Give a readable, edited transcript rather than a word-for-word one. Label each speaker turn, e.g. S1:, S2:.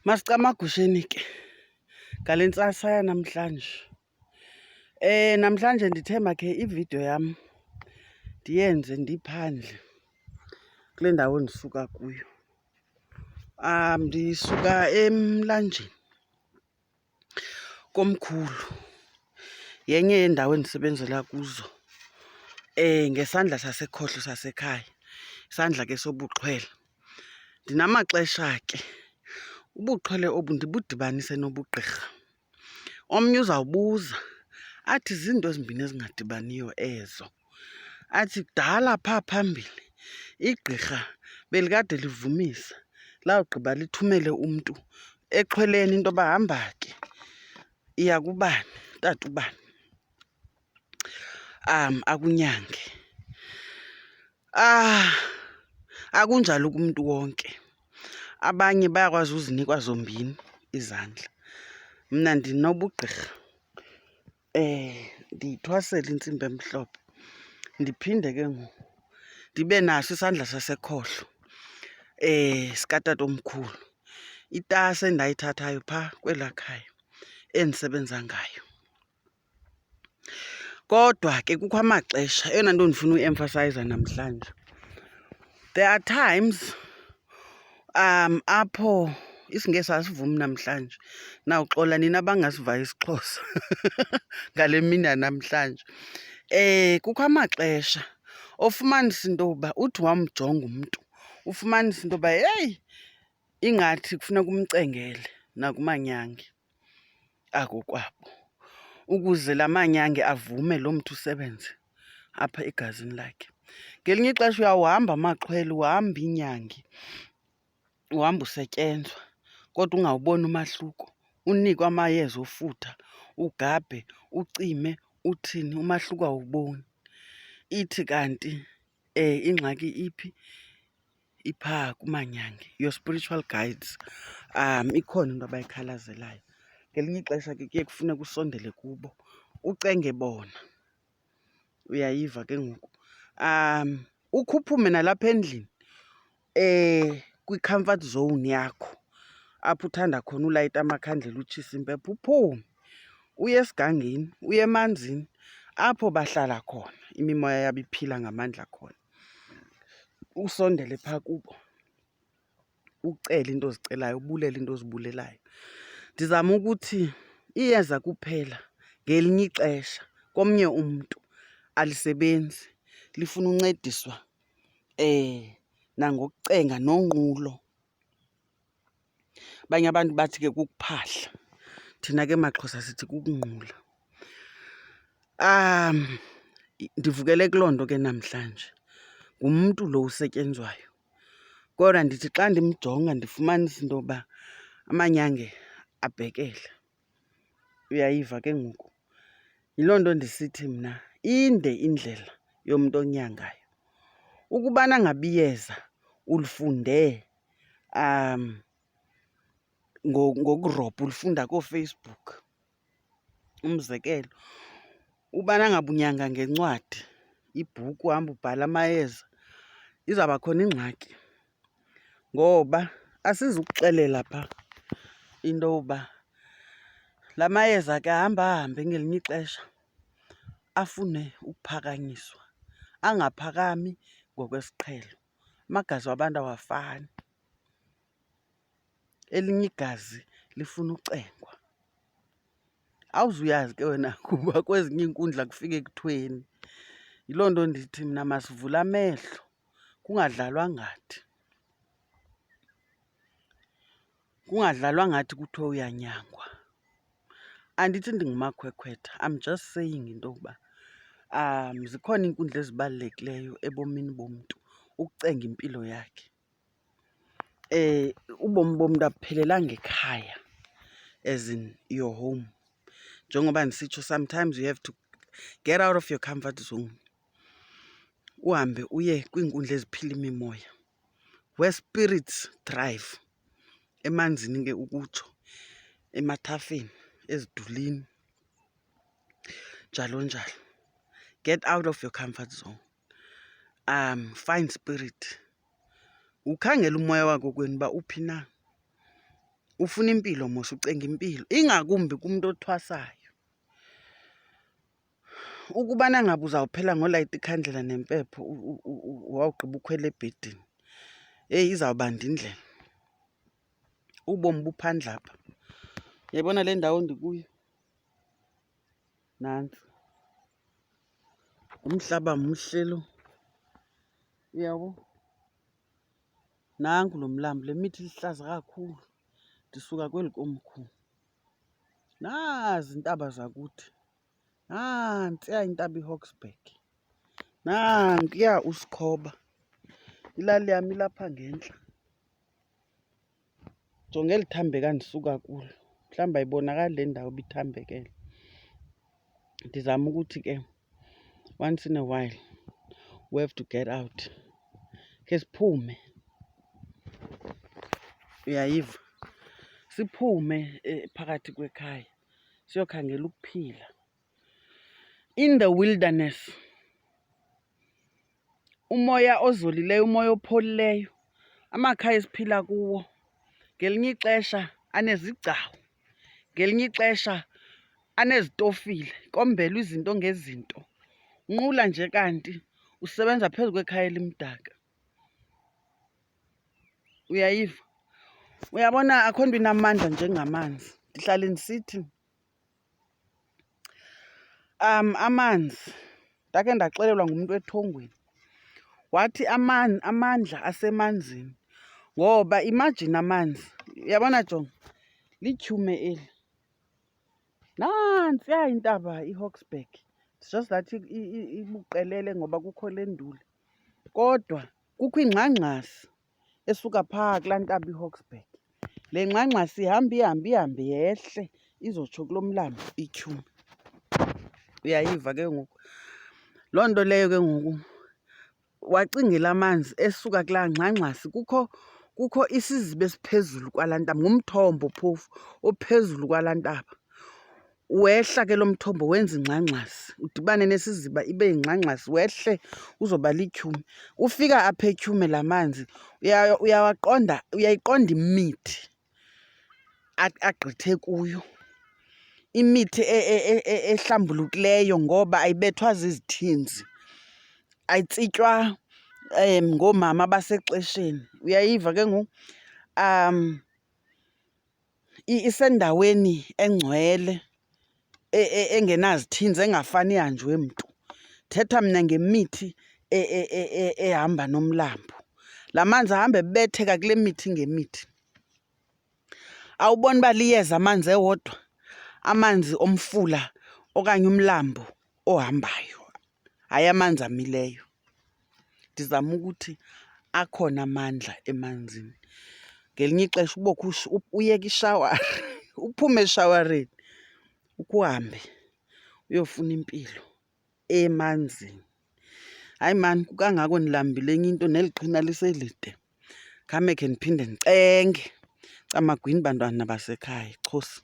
S1: Masicamagusheni ke ngale ntsasa yanamhlanje. Namhlanje ndithe makhe ividiyo yam ndiyenze ndiphandle kule ndawo ndisuka kuyo. Ndisuka emlanjeni komkhulu, yenye yeendawo endisebenzela kuzo ngesandla sasekhohlo sasekhaya, isandla ke sobuxhwele. Ndinamaxesha ke ubuxhwele obu ndibudibanise nobugqirha. Omnye uzawubuza athi zinto ezimbini ezingadibaniyo ezo. Athi kudala phaa phambili igqirha belikade livumisa lawugqiba lithumele umntu exhweleni into yoba hamba ke iya kubani, tata ubani, akunyange. Akunjalo kumntu wonke, abanye bayakwazi uzinikwa zombini izandla. Mna ndinobugqirha, ndiyithwasela intsimbi emhlophe, ndiphinde ke ngoku ndibe naso isandla sasekhohlo sikatatomkhulu, itasa endayithathayo phaa kwelaa khaya endisebenza ngayo. Kodwa ke kukho amaxesha, eyona nto ndifuna uyi-emphasize namhlanje, there are times apho isiNgesi asivumi namhlanje, nawuxola nina abangasivayo isiXhosa ngale mini yanamhlanje. Kukho amaxesha ofumanisa into yokuba uthi wamjonga umntu, ufumanisa into yoba heyi, ingathi kufuneka umcengele nakumanyange akokwabo ukuze la manyange avume loo mntu usebenze apha egazini lakhe. Ngelinye ixesha uyawuhamba amaxhwele, uhamba iinyange, uhamba usetyenzwa kodwa ungawuboni umahluko. Unikwe amayeza ofutha, ugabhe, ucime, uthini, umahluko awuwuboni. Ithi kanti ingxaki iphi? Iphaa kumanyange, your spiritual guides. Ikhona into abayikhalazelayo. Ngelinye ixesha ke kuye kufuneka usondele kubo, ucenge bona. Uyayiva ke ngoku? Ukhuphume nalapha endlini kwi-comfort zone yakho, apho uthanda khona ulayita amakhandlela, utshisa impepho, uphume uye esigangeni, uye emanzini, apho bahlala khona, imimoya yabo iphila ngamandla khona. Usondele phaa kubo, ucele into ozicelayo, ubulele into ozibulelayo. Ndizama ukuthi iyeza kuphela ngelinye ixesha komnye umntu alisebenzi, lifuna uncediswa nangokucenga nonqulo. Abanye abantu bathi ke kukuphahla, thina ke maXhosa sithi kukunqula. Ndivukele kuloo nto ke namhlanje, ngumntu lo usetyenzwayo. Kodwa ndithi xa ndimjonga ndifumanisa into yoba amanyange abhekele. Uyayiva ke ngoku? Yiloo nto ndisithi mna inde indlela yomntu onyangayo. Ukubana ngaba iyeza ulifunde ngokurobha, ulifunda kooFacebook, umzekelo, ubana ngaba unyanga ngencwadi, ibhuku, uhamba ubhala amayeza, izawuba khona ingxaki. Ngoba asizukuxelela phaa into yoba la mayeza ke ahamba ahambe ngelinye ixesha afune ukuphakanyiswa, angaphakami ngokwesiqhelo. Amagazi wabantu awafani, elinye igazi lifuna ucengwa. Awuzuyazi ke wena kuba kwezinye iinkundla kufike kuthweni. Yiloo nto ndithi mna masivule amehlo, kungadlalwa ngathi. Kungadlalwa ngathi kuthiwe uyanyangwa. Andithi ndingumakhwekhwetha, I'm just saying into yokuba zikhona iinkundla ezibalulekileyo ebomini bomntu, ukucenga impilo yakhe. Ubomi bomntu abuphelelanga ekhaya, as in your home. Njengoba ndisitsho, sometimes you have to get out of your comfort zone, uhambe uye kwiinkundla eziphila imimoya, where spirits thrive. Emanzini ke ukutsho, emathafeni, ezidulini, njalo njalo. Get out of your comfort zone. Find spirit. Ukhangela umoya wako kwenu uba uphi na. ufuna impilo mos, ucenga impilo, ingakumbi kumuntu othwasayo. Ukubana ngabe uzawuphela ngolayita ikhandlela nempepho wawugqiba ukhwela ebhedini, eyi izawubanda indlela. Ubomi buphandle apha. Uyayibona le ndawo ndikuyo? Nantsi. Umhlaba mhle lo. Uyabo? Nangu lo mlambo, le mithi iluhlaza kakhulu. Ndisuka kweli komkhulu. Nazi iintaba zakuthi. Nantsiya intaba iHawksback. Nankuya uSikhoba. Ilali yam ilapha ngentla. Jonga eli thambeka ndisuka kulo. Mhlawumbi ayibonakali le ndawo ibithambekele. Ndizama ukuthi ke once in a while we have to get out. Ke siphume. Uyayiva? Siphume phakathi kwekhaya siyokhangela ukuphila. In the wilderness. Umoya ozolileyo, umoya opholileyo. Amakhaya esiphila kuwo ngelinye ixesha anezigcawu, ngelinye ixesha anezitofile, kombelwa izinto ngezinto. Nqula nje kanti usebenza phezu kwekhaya elimdaka. Uyayiva? Uyabona akho nto inamandla njengamanzi. Ndihlale ndisithi amanzi, ndakhe ndaxelelwa ngumntu ethongweni, wathi amandla asemanzini. Ngoba imagine amanzi, uyabona jonga, lityhume eli. Nantsiya intaba iHawksback. It's just that ibuqelele ngoba kukho le nduli. Kodwa kukho ingxangxasi esuka phaa kulaa ntaba iHawksback. Le ngxangxasi ihambe yehle izotsho kulo mlambo ityhume. Uyayiva ke ngoku? Loo nto leyo ke ngoku wacingela amanzi esuka kulaa ngxangxasi. Kukho isiziba esiphezulu kwalaa ntaba, ngumthombo phofu ophezulu kwalaa ntaba. Wehla ke lo mthombo wenza ingxangxasi, udibane nesiziba ibe yingxangxasi, wehle uzoba lityhume. Ufika apha etyhume la manzi, uyayiqonda imithi agqithe kuyo. Imithi ehlambulukileyo ngoba ayibethwa zizithinzi, ayitsitywa ngoomama abasexesheni. Uyayiva ke ngoku? Isendaweni engcwele engenazithinzi, engafani ihanjwe mntu. Thetha mna ngemithi ehamba nomlambo. La manzi ahamba ebetheka kule mithi ngemithi. Awuboni uba liyeza amanzi ewodwa? Amanzi omfula okanye umlambo ohambayo, hayi amanzi amileyo. Ndizama ukuthi akhona amandla emanzini. Ngelinye ixesha ubokhe uyeke ishawari, uphume eshawareni, ukuhambe uyofuna impilo emanzini. Hayi mani, kukangako ndilambile enye into neli qhina liselide. Khame khe ndiphinde ndicenge. Camagwini bantwana basekhaya. Chosi.